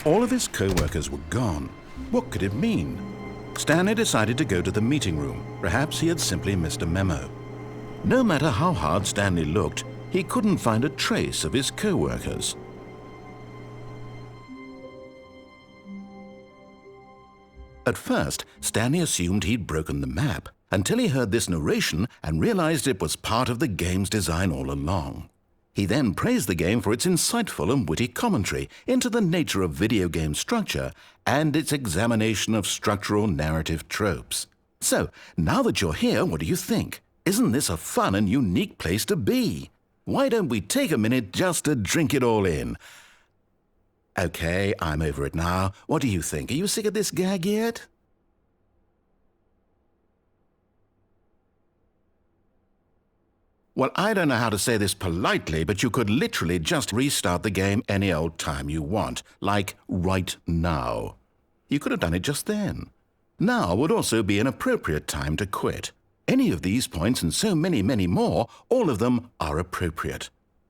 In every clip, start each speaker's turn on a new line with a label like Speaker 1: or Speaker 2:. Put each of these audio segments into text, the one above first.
Speaker 1: All of his co-workers were gone. What could it mean? Stanley decided to go to the meeting room. Perhaps he had simply missed a memo. No matter how hard Stanley looked, he couldn't find a trace of his co-workers. At first, Stanley assumed he'd broken the map, until he heard this narration and realized it was part of the game's design all along. He then praised the game for its insightful and witty commentary into the nature of video game structure and its examination of structural narrative tropes. So, now that you're here, what do you think? Isn't this a fun and unique place to be? Why don't we take a minute just to drink it all in? Okay, I'm over it now. What do you think? Are you sick of this gag yet? Well, I don't know how to say this politely, but you could literally just restart the game any old time you want, like right now. You could have done it just then. Now would also be an appropriate time to quit. Any of these points and so many, many more, all of them are appropriate.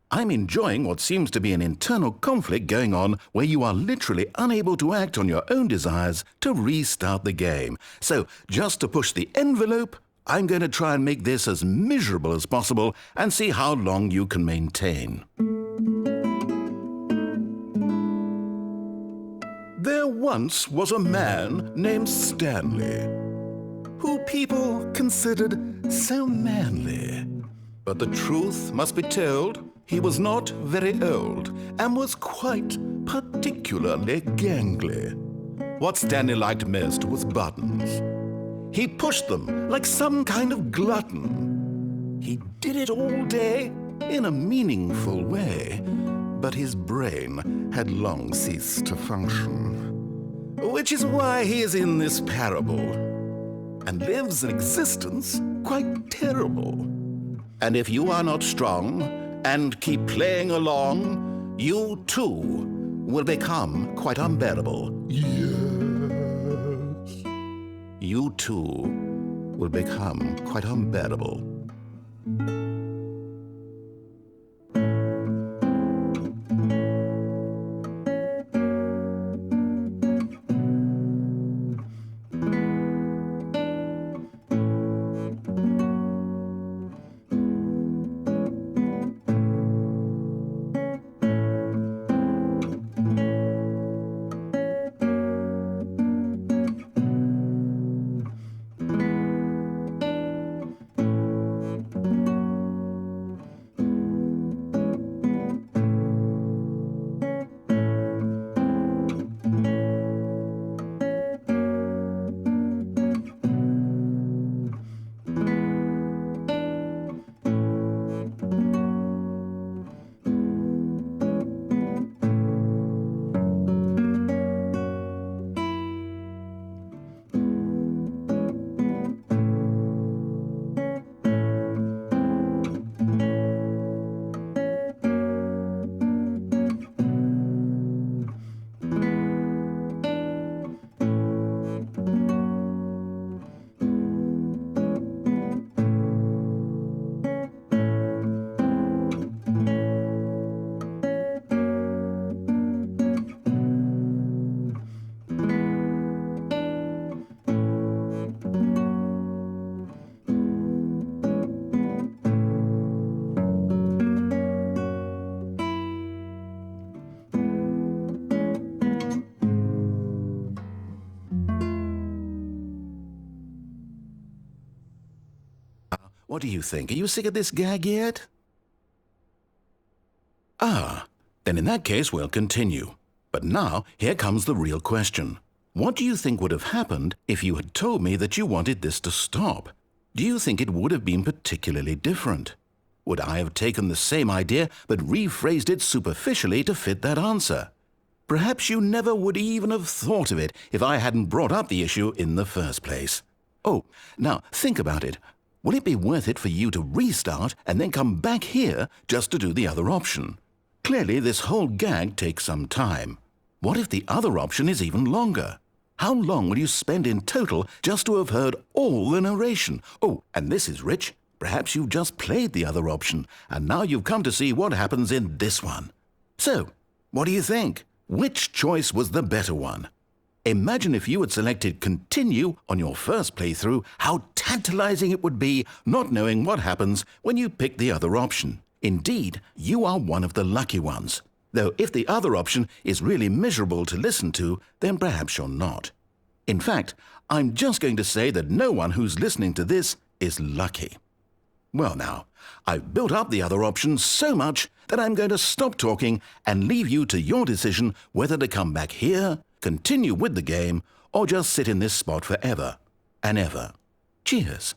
Speaker 1: I'm enjoying what seems to be an internal conflict going on where you are literally unable to act on your own desires to restart the game. So, just to push the envelope, I'm going to try and make this as miserable as possible and see how long you can maintain. There once was a man named Stanley, who people considered so manly. But the truth must be told, he was not very old and was quite particularly gangly. What Stanley liked most was buttons. He pushed them like some kind of glutton. He did it all day in a meaningful way, but his brain had long ceased to function. Which is why he is in this parable and lives an existence quite terrible. And if you are not strong and keep playing along, you too will become quite unbearable. Yes. You too will become quite unbearable. What do you think? Are you sick of this gag yet? Ah, then in that case we'll continue. But now, here comes the real question. What do you think would have happened if you had told me that you wanted this to stop? Do you think it would have been particularly different? Would I have taken the same idea but rephrased it superficially to fit that answer? Perhaps you never would even have thought of it if I hadn't brought up the issue in the first place. Oh, now think about it. Will it be worth it for you to restart and then come back here just to do the other option? Clearly, this whole gag takes some time. What if the other option is even longer? How long will you spend in total just to have heard all the narration? Oh, and this is rich. Perhaps you've just played the other option, and now you've come to see what happens in this one. So, what do you think? Which choice was the better one? Imagine if you had selected Continue on your first playthrough, how tantalizing it would be not knowing what happens when you pick the other option. Indeed, you are one of the lucky ones. Though if the other option is really miserable to listen to, then perhaps you're not. In fact, I'm just going to say that no one who's listening to this is lucky. Well now, I've built up the other options so much that I'm going to stop talking and leave you to your decision whether to come back here, continue with the game, or just sit in this spot forever and ever. Cheers.